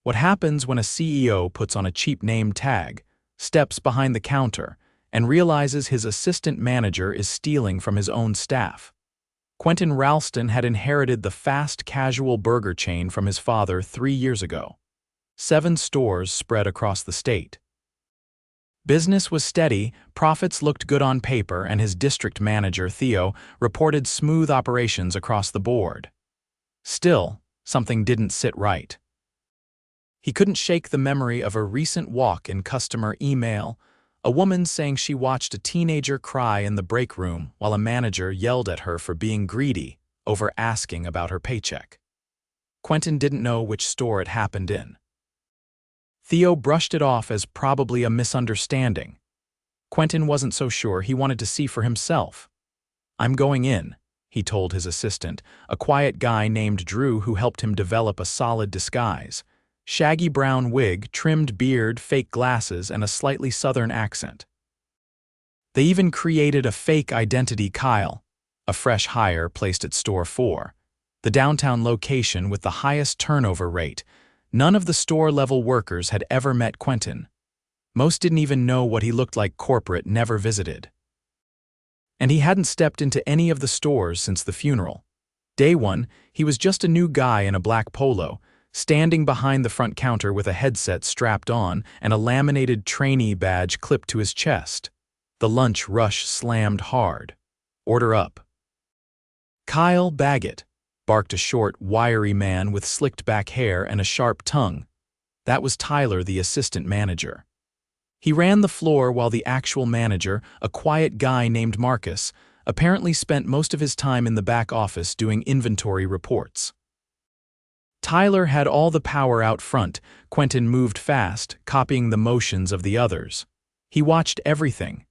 What happens when a CEO puts on a cheap name tag, steps behind the counter, and realizes his assistant manager is stealing from his own staff? Quentin Ralston had inherited the fast casual burger chain from his father 3 years ago. 7 stores spread across the state. Business was steady, profits looked good on paper, and his district manager, Theo, reported smooth operations across the board. Still, something didn't sit right. He couldn't shake the memory of a recent walk-in customer email, a woman saying she watched a teenager cry in the break room while a manager yelled at her for being greedy over asking about her paycheck. Quentin didn't know which store it happened in. Theo brushed it off as probably a misunderstanding. Quentin wasn't so sure. He wanted to see for himself. "I'm going in," he told his assistant, a quiet guy named Drew who helped him develop a solid disguise. Shaggy brown wig, trimmed beard, fake glasses, and a slightly southern accent. They even created a fake identity, Kyle, a fresh hire placed at Store 4, the downtown location with the highest turnover rate. None of the store-level workers had ever met Quentin. Most didn't even know what he looked like. Corporate never visited. And he hadn't stepped into any of the stores since the funeral. Day 1, he was just a new guy in a black polo, standing behind the front counter with a headset strapped on and a laminated trainee badge clipped to his chest. The lunch rush slammed hard. "Order up." "Kyle, bag it," barked a short, wiry man with slicked-back hair and a sharp tongue. That was Tyler, the assistant manager. He ran the floor while the actual manager, a quiet guy named Marcus, apparently spent most of his time in the back office doing inventory reports. Tyler had all the power out front. Quentin moved fast, copying the motions of the others. He watched everything.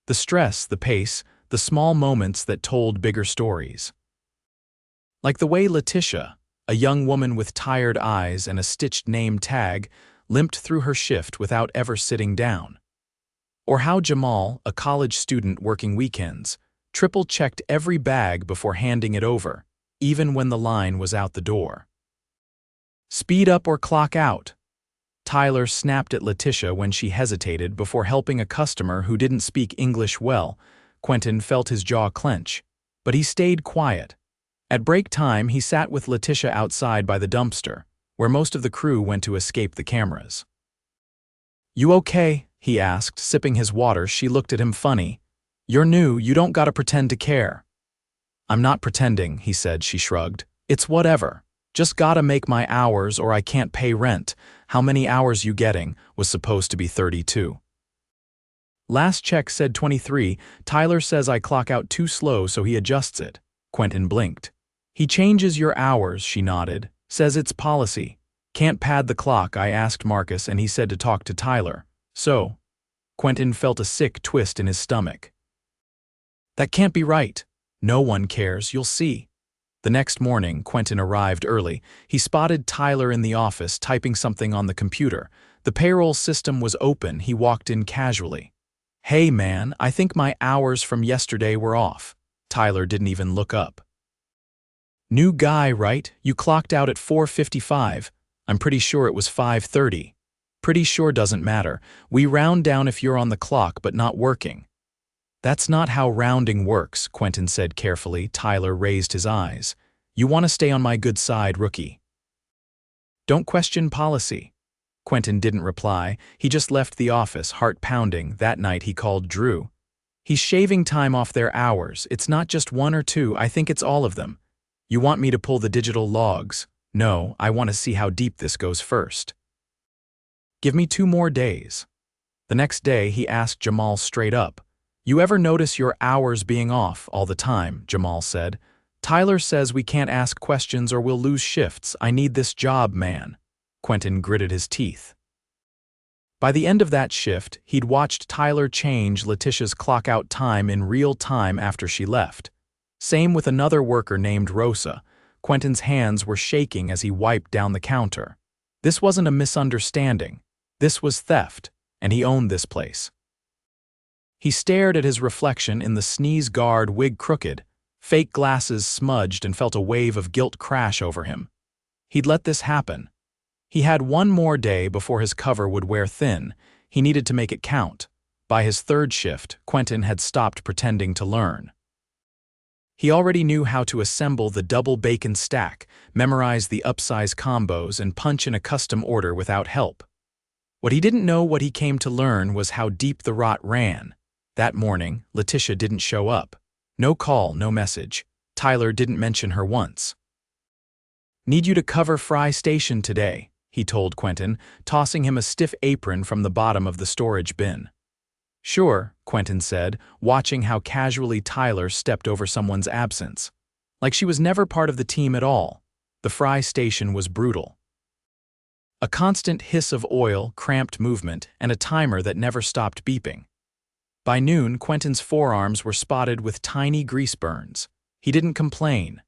The stress, the pace, the small moments that told bigger stories. Like the way Letitia, a young woman with tired eyes and a stitched name tag, limped through her shift without ever sitting down. Or how Jamal, a college student working weekends, triple-checked every bag before handing it over, even when the line was out the door. "Speed up or clock out." Tyler snapped at Letitia when she hesitated before helping a customer who didn't speak English well. Quentin felt his jaw clench, but he stayed quiet. At break time, he sat with Letitia outside by the dumpster, where most of the crew went to escape the cameras. "You okay?" he asked, sipping his water. She looked at him funny. "You're new, you don't gotta pretend to care." "I'm not pretending," he said. She shrugged. "It's whatever. Just gotta make my hours or I can't pay rent. How many hours you getting?" Was supposed to be 32. "Last check said 23. Tyler says I clock out too slow, so he adjusts it." Quentin blinked. "He changes your hours," she nodded. "Says it's policy. Can't pad the clock." I asked Marcus and he said to talk to Tyler. "So?" Quentin felt a sick twist in his stomach. "That can't be right." "No one cares, you'll see." The next morning, Quentin arrived early. He spotted Tyler in the office typing something on the computer. The payroll system was open. He walked in casually. "Hey man, I think my hours from yesterday were off." Tyler didn't even look up. "New guy, right? You clocked out at 4:55. I'm pretty sure it was 5:30. Pretty sure doesn't matter. We round down if you're on the clock but not working." "That's not how rounding works," Quentin said carefully. Tyler raised his eyes. "You want to stay on my good side, rookie. Don't question policy." Quentin didn't reply. He just left the office, heart pounding. That night he called Drew. "He's shaving time off their hours. It's not just 1 or 2, I think it's all of them. You want me to pull the digital logs?" "No, I want to see how deep this goes first." "Give me 2 more days." The next day he asked Jamal straight up. "You ever notice your hours being off all the time?" Jamal said. "Tyler says we can't ask questions or we'll lose shifts. I need this job, man." Quentin gritted his teeth. By the end of that shift, he'd watched Tyler change Letitia's clock-out time in real time after she left. Same with another worker named Rosa. Quentin's hands were shaking as he wiped down the counter. This wasn't a misunderstanding. This was theft, and he owned this place. He stared at his reflection in the sneeze guard, wig crooked, fake glasses smudged, and felt a wave of guilt crash over him. He'd let this happen. He had one more day before his cover would wear thin. He needed to make it count. By his third shift, Quentin had stopped pretending to learn. He already knew how to assemble the double bacon stack, memorize the upsize combos, and punch in a custom order without help. What he didn't know what he came to learn was how deep the rot ran. That morning, Letitia didn't show up. No call, no message. Tyler didn't mention her once. "Need you to cover Fry Station today," he told Quentin, tossing him a stiff apron from the bottom of the storage bin. "Sure," Quentin said, watching how casually Tyler stepped over someone's absence. Like she was never part of the team at all. The Fry Station was brutal. A constant hiss of oil, cramped movement, and a timer that never stopped beeping. By noon, Quentin's forearms were spotted with tiny grease burns. He didn't complain.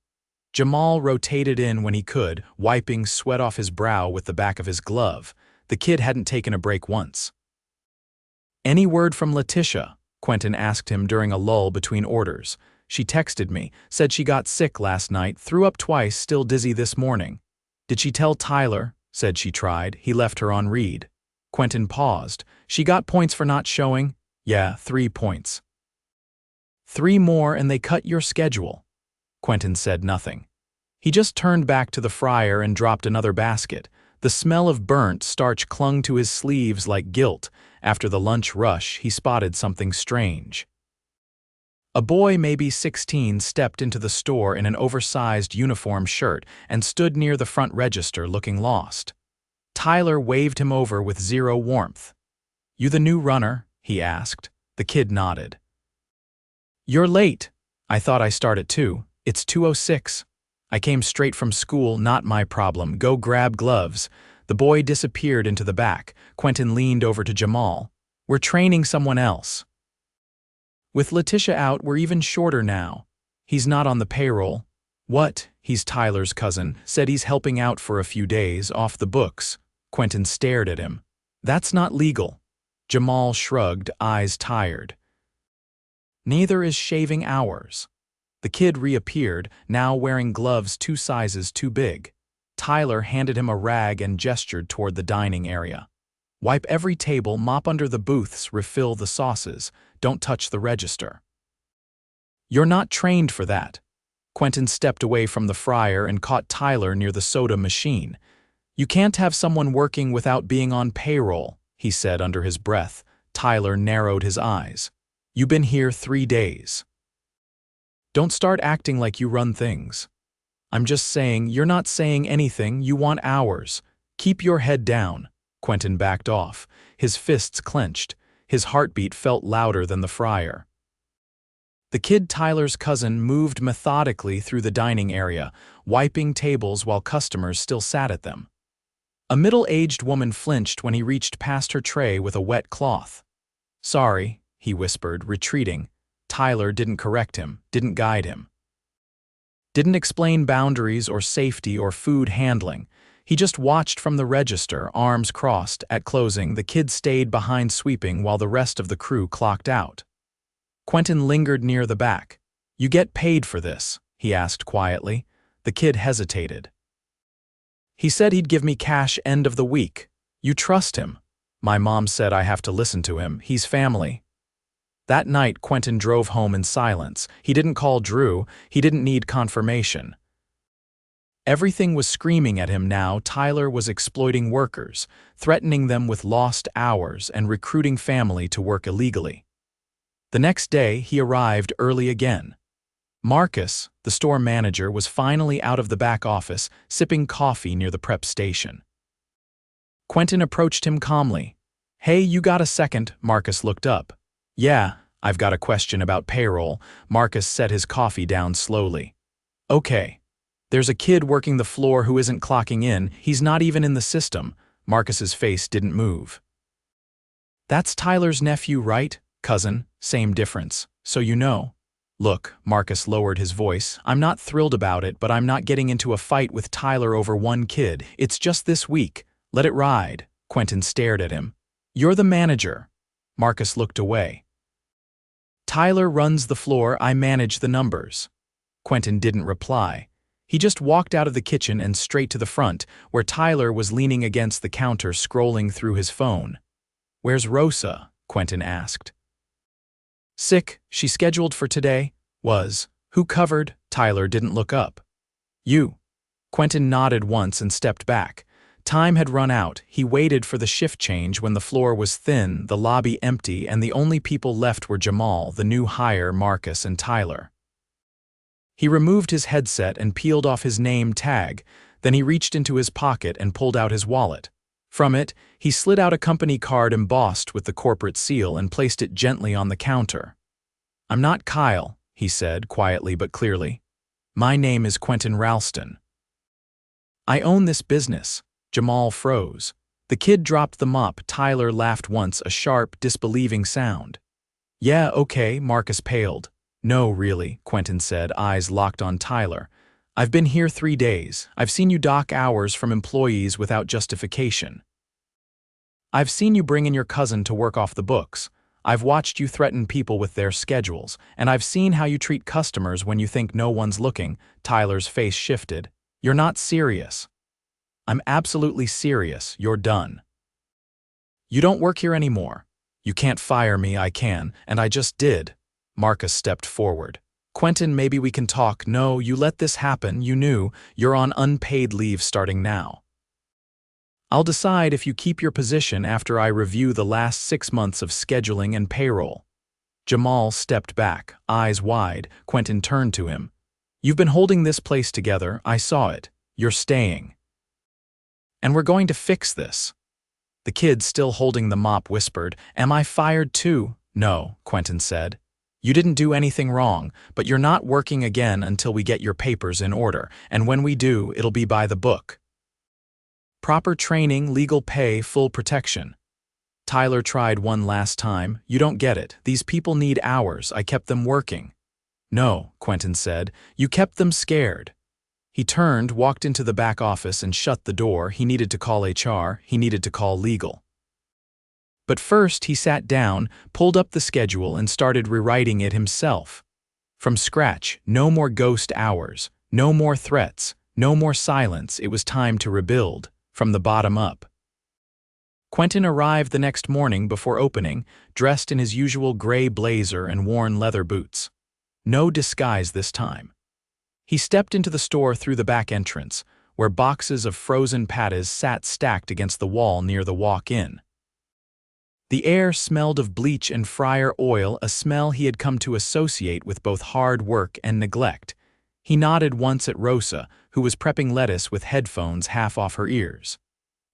Jamal rotated in when he could, wiping sweat off his brow with the back of his glove. The kid hadn't taken a break once. "Any word from Letitia?" Quentin asked him during a lull between orders. "She texted me, said she got sick last night, threw up twice, still dizzy this morning." "Did she tell Tyler?" Said she tried. He left her on read. Quentin paused. "She got points for not showing?" "Yeah, 3 points." "3 more and they cut your schedule." Quentin said nothing. He just turned back to the fryer and dropped another basket. The smell of burnt starch clung to his sleeves like guilt. After the lunch rush, he spotted something strange. A boy, maybe 16, stepped into the store in an oversized uniform shirt and stood near the front register looking lost. Tyler waved him over with zero warmth. "You the new runner?" he asked. The kid nodded. "You're late." "I thought I start at 2. It's 2:06. I came straight from school, not my problem. Go grab gloves." The boy disappeared into the back. Quentin leaned over to Jamal. "We're training someone else." "With Letitia out, we're even shorter now." "He's not on the payroll." "What?" "He's Tyler's cousin. Said he's helping out for a few days, off the books." Quentin stared at him. "That's not legal." Jamal shrugged, eyes tired. "Neither is shaving ours." The kid reappeared, now wearing gloves 2 sizes too big. Tyler handed him a rag and gestured toward the dining area. "Wipe every table, mop under the booths, refill the sauces. Don't touch the register." "You're not trained for that." Quentin stepped away from the fryer and caught Tyler near the soda machine. "You can't have someone working without being on payroll," he said under his breath. Tyler narrowed his eyes. "You've been here 3 days. Don't start acting like you run things." "I'm just saying, you're not saying anything, you want hours. Keep your head down." Quentin backed off, his fists clenched. His heartbeat felt louder than the fryer. The kid, Tyler's cousin, moved methodically through the dining area, wiping tables while customers still sat at them. A middle-aged woman flinched when he reached past her tray with a wet cloth. "Sorry," he whispered, retreating. Tyler didn't correct him, didn't guide him. Didn't explain boundaries or safety or food handling. He just watched from the register, arms crossed. At closing, the kid stayed behind sweeping while the rest of the crew clocked out. Quentin lingered near the back. "You get paid for this?" he asked quietly. The kid hesitated. "He said he'd give me cash end of the week." "You trust him?" "My mom said I have to listen to him. He's family." That night, Quentin drove home in silence. He didn't call Drew. He didn't need confirmation. Everything was screaming at him now. Tyler was exploiting workers, threatening them with lost hours and recruiting family to work illegally. The next day, he arrived early again. Marcus, the store manager, was finally out of the back office, sipping coffee near the prep station. Quentin approached him calmly. "Hey, you got a second?" Marcus looked up. "Yeah, I've got a question about payroll." Marcus set his coffee down slowly. "Okay. There's a kid working the floor who isn't clocking in. He's not even in the system." Marcus's face didn't move. "That's Tyler's nephew, right?" "Cousin, same difference. So you know." "Look," Marcus lowered his voice, "I'm not thrilled about it, but I'm not getting into a fight with Tyler over one kid. It's just this week. Let it ride." Quentin stared at him. "You're the manager." Marcus looked away. "Tyler runs the floor, I manage the numbers." Quentin didn't reply. He just walked out of the kitchen and straight to the front, where Tyler was leaning against the counter scrolling through his phone. "Where's Rosa?" Quentin asked. "Sick, she scheduled for today." Was. "Who covered?" Tyler didn't look up. "You." Quentin nodded once and stepped back. Time had run out. He waited for the shift change when the floor was thin, the lobby empty, and the only people left were Jamal, the new hire, Marcus, and Tyler. He removed his headset and peeled off his name tag. Then he reached into his pocket and pulled out his wallet. From it, he slid out a company card embossed with the corporate seal and placed it gently on the counter. "I'm not Kyle," he said, quietly but clearly. "My name is Quentin Ralston. I own this business." Jamal froze. The kid dropped the mop. Tyler laughed once, a sharp, disbelieving sound. "Yeah, okay," Marcus paled. "No, really," Quentin said, eyes locked on Tyler. "I've been here 3 days. I've seen you dock hours from employees without justification. I've seen you bring in your cousin to work off the books. I've watched you threaten people with their schedules, and I've seen how you treat customers when you think no one's looking." Tyler's face shifted. "You're not serious." "I'm absolutely serious. You're done. You don't work here anymore. You can't fire me, I can, and I just did." Marcus stepped forward. "Quentin, maybe we can talk." "No, you let this happen. You knew. You're on unpaid leave starting now. I'll decide if you keep your position after I review the last 6 months of scheduling and payroll." Jamal stepped back, eyes wide. Quentin turned to him. "You've been holding this place together. I saw it. You're staying. And we're going to fix this." The kid, still holding the mop, whispered, "Am I fired too?" "No," Quentin said. "You didn't do anything wrong, but you're not working again until we get your papers in order, and when we do, it'll be by the book. Proper training, legal pay, full protection." Tyler tried one last time. "You don't get it. These people need hours. I kept them working." "No," Quentin said. "You kept them scared." He turned, walked into the back office, and shut the door. He needed to call HR. He needed to call legal. But first, he sat down, pulled up the schedule, and started rewriting it himself. From scratch, no more ghost hours, no more threats, no more silence. It was time to rebuild, from the bottom up. Quentin arrived the next morning before opening, dressed in his usual gray blazer and worn leather boots. No disguise this time. He stepped into the store through the back entrance, where boxes of frozen patties sat stacked against the wall near the walk-in. The air smelled of bleach and fryer oil, a smell he had come to associate with both hard work and neglect. He nodded once at Rosa, who was prepping lettuce with headphones half off her ears.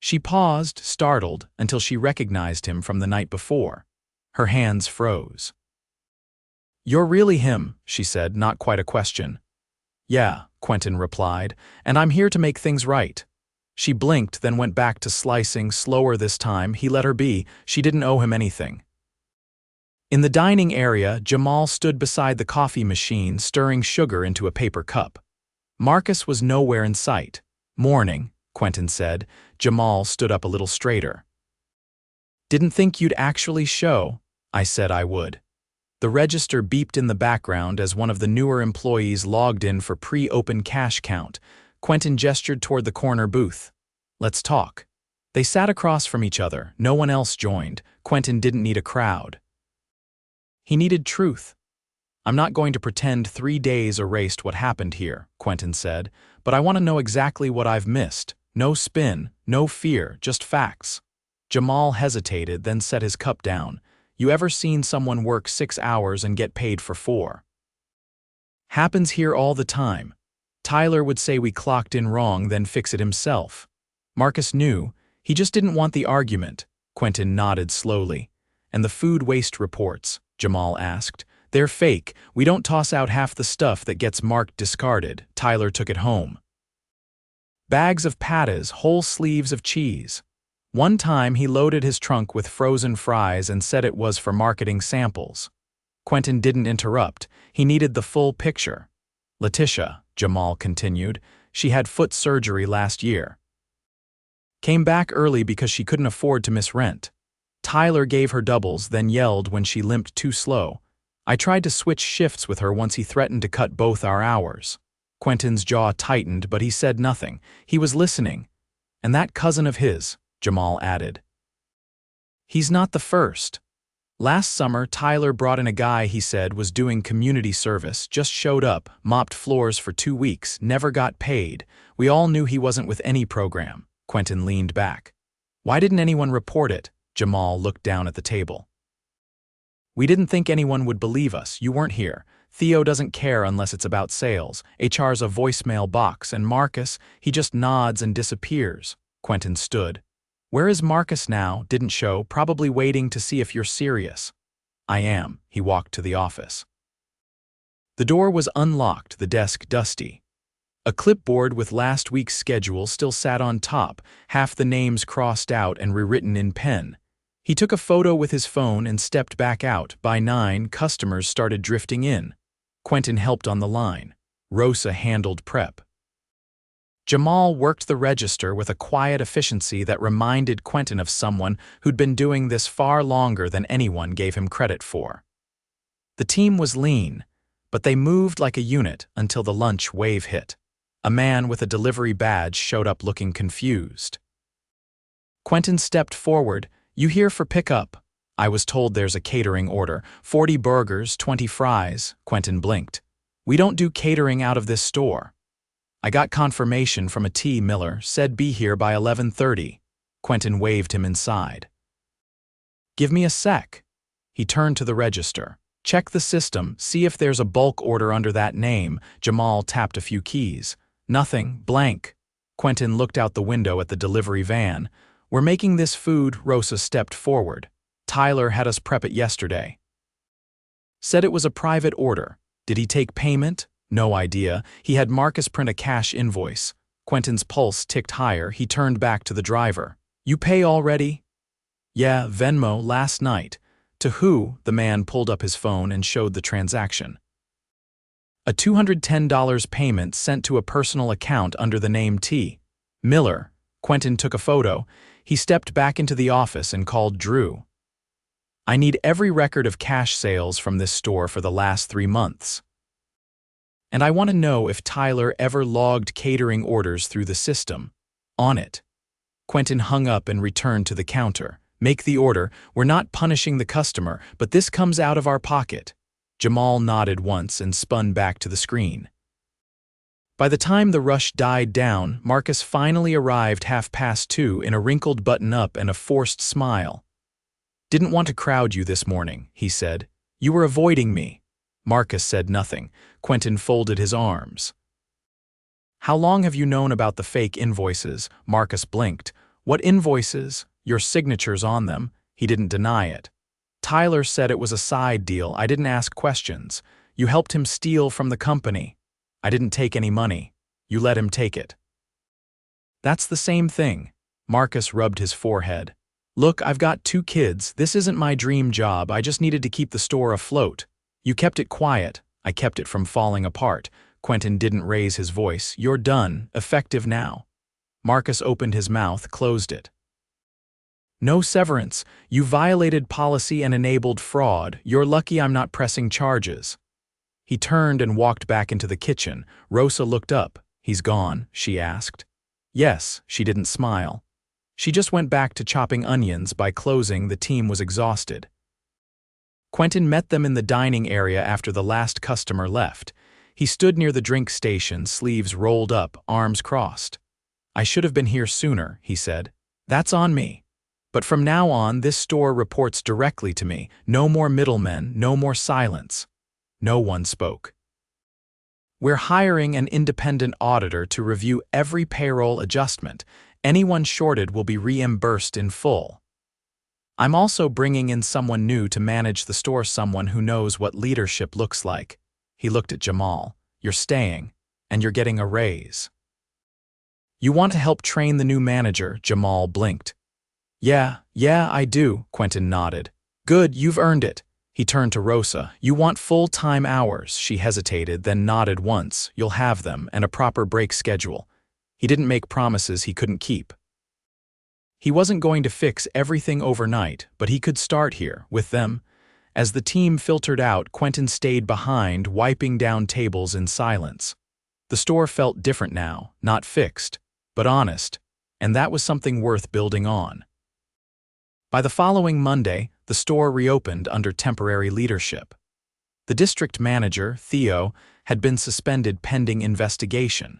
She paused, startled, until she recognized him from the night before. Her hands froze. "You're really him," she said, not quite a question. "Yeah," Quentin replied, "and I'm here to make things right." She blinked, then went back to slicing, slower this time. He let her be. She didn't owe him anything. In the dining area, Jamal stood beside the coffee machine, stirring sugar into a paper cup. Marcus was nowhere in sight. "Morning," Quentin said. Jamal stood up a little straighter. "Didn't think you'd actually show." "I said I would." The register beeped in the background as one of the newer employees logged in for pre-open cash count. Quentin gestured toward the corner booth. "Let's talk." They sat across from each other. No one else joined. Quentin didn't need a crowd. He needed truth. "I'm not going to pretend 3 days erased what happened here," Quentin said, "but I want to know exactly what I've missed. No spin, no fear, just facts." Jamal hesitated, then set his cup down. "You ever seen someone work 6 hours and get paid for 4? Happens here all the time. Tyler would say we clocked in wrong, then fix it himself." Marcus knew. He just didn't want the argument. Quentin nodded slowly. "And the food waste reports?" Jamal asked. "They're fake. We don't toss out half the stuff that gets marked discarded." Tyler took it home. Bags of patties, whole sleeves of cheese. One time he loaded his trunk with frozen fries and said it was for marketing samples. Quentin didn't interrupt. He needed the full picture. "Letitia," Jamal continued, "she had foot surgery last year. Came back early because she couldn't afford to miss rent. Tyler gave her doubles, then yelled when she limped too slow. I tried to switch shifts with her once he threatened to cut both our hours. Quentin's jaw tightened, but he said nothing. He was listening. And that cousin of his, Jamal added. He's not the first. Last summer, Tyler brought in a guy he said was doing community service, just showed up, mopped floors for 2 weeks, never got paid. We all knew he wasn't with any program. Quentin leaned back. Why didn't anyone report it? Jamal looked down at the table. We didn't think anyone would believe us. You weren't here. Theo doesn't care unless it's about sales. HR's a voicemail box, and Marcus, he just nods and disappears. Quentin stood. Where is Marcus now? Didn't show, probably waiting to see if you're serious. I am. He walked to the office. The door was unlocked, the desk dusty. A clipboard with last week's schedule still sat on top, half the names crossed out and rewritten in pen. He took a photo with his phone and stepped back out. By 9, customers started drifting in. Quentin helped on the line. Rosa handled prep. Jamal worked the register with a quiet efficiency that reminded Quentin of someone who'd been doing this far longer than anyone gave him credit for. The team was lean, but they moved like a unit until the lunch wave hit. A man with a delivery badge showed up looking confused. Quentin stepped forward. You here for pickup? I was told there's a catering order. 40 burgers, 20 fries. Quentin blinked. We don't do catering out of this store. I got confirmation from a T. Miller, said be here by 11:30. Quentin waved him inside. Give me a sec. He turned to the register. Check the system, see if there's a bulk order under that name. Jamal tapped a few keys. Nothing, blank. Quentin looked out the window at the delivery van. We're making this food. Rosa stepped forward. Tyler had us prep it yesterday. Said it was a private order. Did he take payment? No idea. He had Marcus print a cash invoice. Quentin's pulse ticked higher. He turned back to the driver. You pay already? Yeah, Venmo last night. To who? The man pulled up his phone and showed the transaction. A $210 payment sent to a personal account under the name T. Miller. Quentin took a photo. He stepped back into the office and called Drew. I need every record of cash sales from this store for the last 3 months. And I want to know if Tyler ever logged catering orders through the system. On it. Quentin hung up and returned to the counter. Make the order. We're not punishing the customer, but this comes out of our pocket. Jamal nodded once and spun back to the screen. By the time the rush died down, Marcus finally arrived 2:30 in a wrinkled button-up and a forced smile. Didn't want to crowd you this morning, he said. You were avoiding me. Marcus said nothing. Quentin folded his arms. How long have you known about the fake invoices? Marcus blinked. What invoices? Your signature's on them. He didn't deny it. Tyler said it was a side deal. I didn't ask questions. You helped him steal from the company. I didn't take any money. You let him take it. That's the same thing. Marcus rubbed his forehead. Look, I've got 2 kids. This isn't my dream job. I just needed to keep the store afloat. You kept it quiet. I kept it from falling apart. Quentin didn't raise his voice. You're done. Effective now. Marcus opened his mouth, closed it. No severance. You violated policy and enabled fraud. You're lucky I'm not pressing charges. He turned and walked back into the kitchen. Rosa looked up. He's gone, she asked. Yes, she didn't smile. She just went back to chopping onions. By closing, the team was exhausted. Quentin met them in the dining area after the last customer left. He stood near the drink station, sleeves rolled up, arms crossed. I should have been here sooner, he said. That's on me. But from now on, this store reports directly to me. No more middlemen, no more silence. No one spoke. We're hiring an independent auditor to review every payroll adjustment. Anyone shorted will be reimbursed in full. I'm also bringing in someone new to manage the store, someone who knows what leadership looks like. He looked at Jamal. You're staying, and you're getting a raise. You want to help train the new manager? Jamal blinked. Yeah, I do, Quentin nodded. Good, you've earned it. He turned to Rosa. You want full-time hours? She hesitated, then nodded once. You'll have them, and a proper break schedule. He didn't make promises he couldn't keep. He wasn't going to fix everything overnight, but he could start here, with them. As the team filtered out, Quentin stayed behind, wiping down tables in silence. The store felt different now, not fixed, but honest, and that was something worth building on. By the following Monday, the store reopened under temporary leadership. The district manager, Theo, had been suspended pending investigation.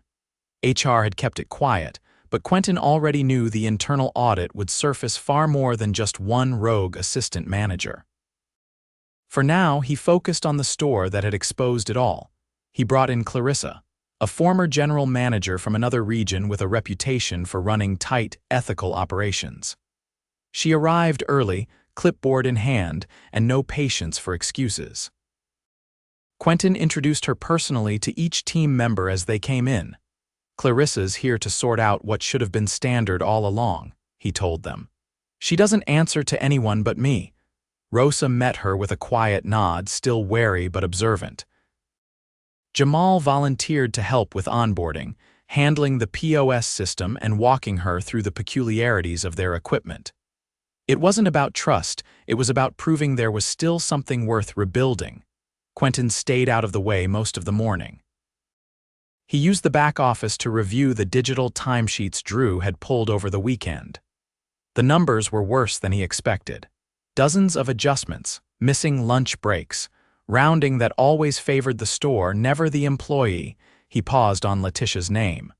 HR had kept it quiet, but Quentin already knew the internal audit would surface far more than just one rogue assistant manager. For now, he focused on the store that had exposed it all. He brought in Clarissa, a former general manager from another region with a reputation for running tight, ethical operations. She arrived early, clipboard in hand, and no patience for excuses. Quentin introduced her personally to each team member as they came in. "Clarissa's here to sort out what should have been standard all along," he told them. "She doesn't answer to anyone but me." Rosa met her with a quiet nod, still wary but observant. Jamal volunteered to help with onboarding, handling the POS system and walking her through the peculiarities of their equipment. It wasn't about trust, it was about proving there was still something worth rebuilding. Quentin stayed out of the way most of the morning. He used the back office to review the digital timesheets Drew had pulled over the weekend. The numbers were worse than he expected. Dozens of adjustments, missing lunch breaks, rounding that always favored the store, never the employee. He paused on Letitia's name.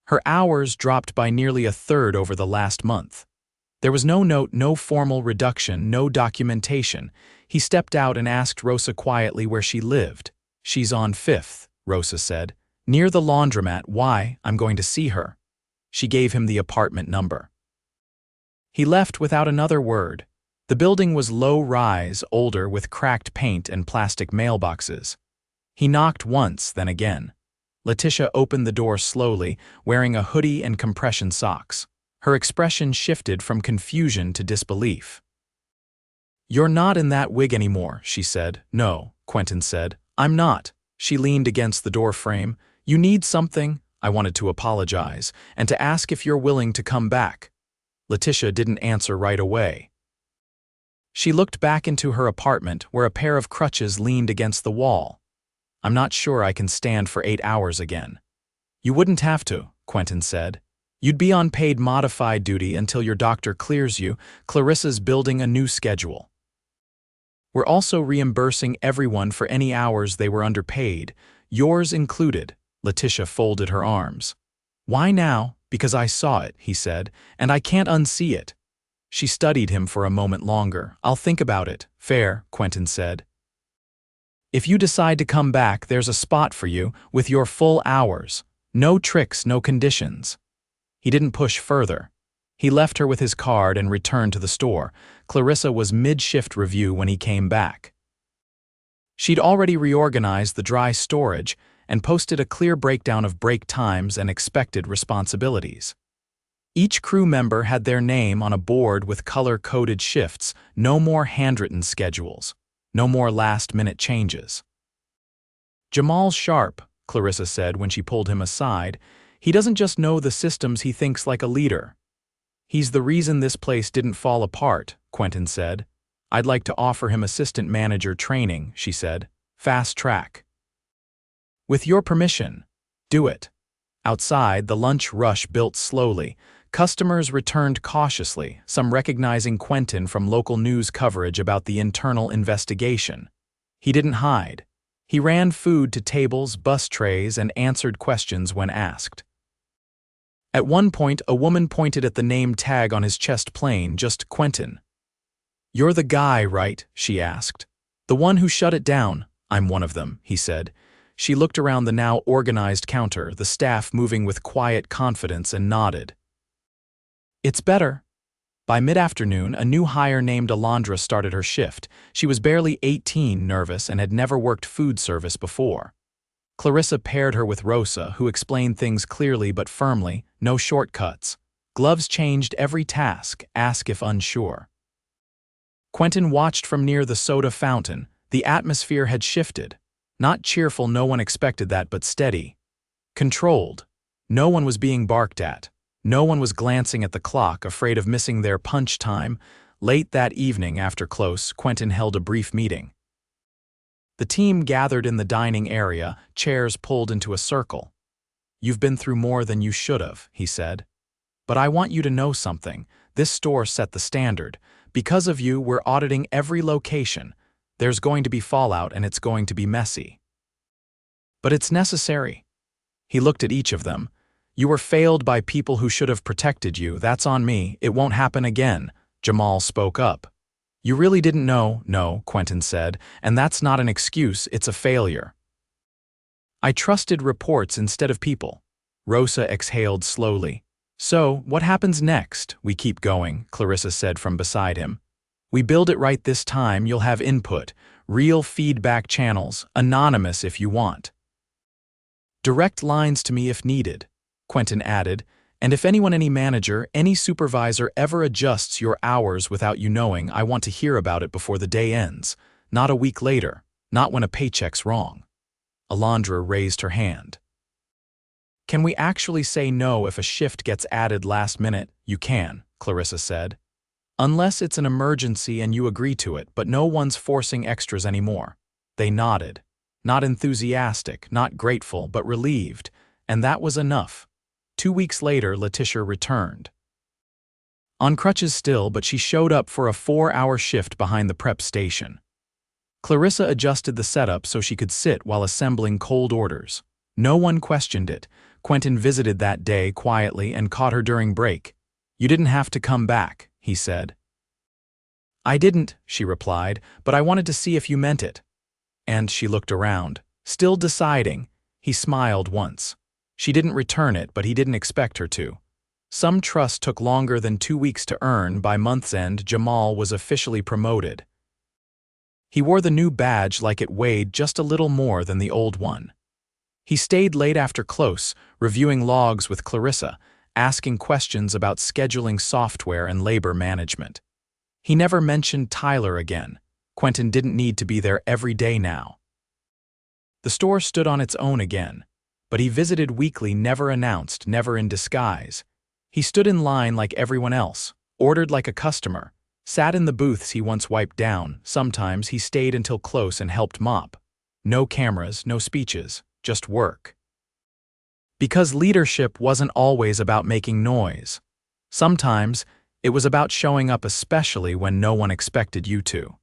Her hours dropped by nearly a third over the last month. There was no note, no formal reduction, no documentation. He stepped out and asked Rosa quietly where she lived. "She's on 5th, Rosa said. "Near the laundromat. Why? I'm going to see her." She gave him the apartment number. He left without another word. The building was low-rise, older, with cracked paint and plastic mailboxes. He knocked once, then again. Letitia opened the door slowly, wearing a hoodie and compression socks. Her expression shifted from confusion to disbelief. "You're not in that wig anymore," she said. "No," Quentin said. "I'm not." She leaned against the door frame. "You need something?" I wanted to apologize, and to ask if you're willing to come back. Letitia didn't answer right away. She looked back into her apartment, where a pair of crutches leaned against the wall. "I'm not sure I can stand for 8 hours again." "You wouldn't have to," Quentin said. "You'd be on paid modified duty until your doctor clears you. Clarissa's building a new schedule. We're also reimbursing everyone for any hours they were underpaid, yours included." Letitia folded her arms. "Why now?" "Because I saw it," he said, "and I can't unsee it." She studied him for a moment longer. "I'll think about it." "Fair," Quentin said. "If you decide to come back, there's a spot for you, with your full hours. No tricks, no conditions." He didn't push further. He left her with his card and returned to the store. Clarissa was mid-shift review when he came back. She'd already reorganized the dry storage and posted a clear breakdown of break times and expected responsibilities. Each crew member had their name on a board with color-coded shifts, no more handwritten schedules, no more last-minute changes. "Jamal's sharp," Clarissa said when she pulled him aside. "He doesn't just know the systems, he thinks like a leader." "He's the reason this place didn't fall apart," Quentin said. "I'd like to offer him assistant manager training," she said. "Fast track." "With your permission." "Do it." Outside, the lunch rush built slowly. Customers returned cautiously, some recognizing Quentin from local news coverage about the internal investigation. He didn't hide. He ran food to tables, bus trays, and answered questions when asked. At one point, a woman pointed at the name tag on his chest plain, just Quentin. "You're the guy, right?" she asked. "The one who shut it down." "I'm one of them," he said. She looked around the now organized counter, the staff moving with quiet confidence, and nodded. "It's better." By mid-afternoon, a new hire named Alondra started her shift. She was barely 18, nervous, and had never worked food service before. Clarissa paired her with Rosa, who explained things clearly but firmly, no shortcuts. Gloves changed every task, ask if unsure. Quentin watched from near the soda fountain. The atmosphere had shifted. Not cheerful, no one expected that, but steady. Controlled. No one was being barked at. No one was glancing at the clock, afraid of missing their punch time. Late that evening, after close, Quentin held a brief meeting. The team gathered in the dining area, chairs pulled into a circle. "You've been through more than you should have," he said. "But I want you to know something. This store set the standard. Because of you, we're auditing every location. There's going to be fallout and it's going to be messy. But it's necessary." He looked at each of them. "You were failed by people who should have protected you. That's on me. It won't happen again." Jamal spoke up. "You really didn't know." "No," Quentin said, "and that's not an excuse, it's a failure." "I trusted reports instead of people." Rosa exhaled slowly. "So, what happens next?" "We keep going," Clarissa said from beside him. "We build it right this time. You'll have input, real feedback channels, anonymous if you want. Direct lines to me if needed," Quentin added, "and if any manager, any supervisor ever adjusts your hours without you knowing, I want to hear about it before the day ends, not a week later, not when a paycheck's wrong." Alondra raised her hand. "Can we actually say no if a shift gets added last minute?" "You can," Clarissa said. "Unless it's an emergency and you agree to it, but no one's forcing extras anymore." They nodded. Not enthusiastic, not grateful, but relieved, and that was enough. 2 weeks later, Letitia returned. On crutches still, but she showed up for a 4-hour shift behind the prep station. Clarissa adjusted the setup so she could sit while assembling cold orders. No one questioned it. Quentin visited that day quietly and caught her during break. "You didn't have to come back," he said. "I didn't," she replied, "but I wanted to see if you meant it." And she looked around. Still deciding, he smiled once. She didn't return it, but he didn't expect her to. Some trust took longer than 2 weeks to earn. By month's end, Jamal was officially promoted. He wore the new badge like it weighed just a little more than the old one. He stayed late after close, reviewing logs with Clarissa, asking questions about scheduling software and labor management. He never mentioned Tyler again. Quentin didn't need to be there every day now. The store stood on its own again, but he visited weekly, never announced, never in disguise. He stood in line like everyone else, ordered like a customer, sat in the booths he once wiped down. Sometimes he stayed until close and helped mop. No cameras, no speeches, just work. Because leadership wasn't always about making noise. Sometimes it was about showing up, especially when no one expected you to.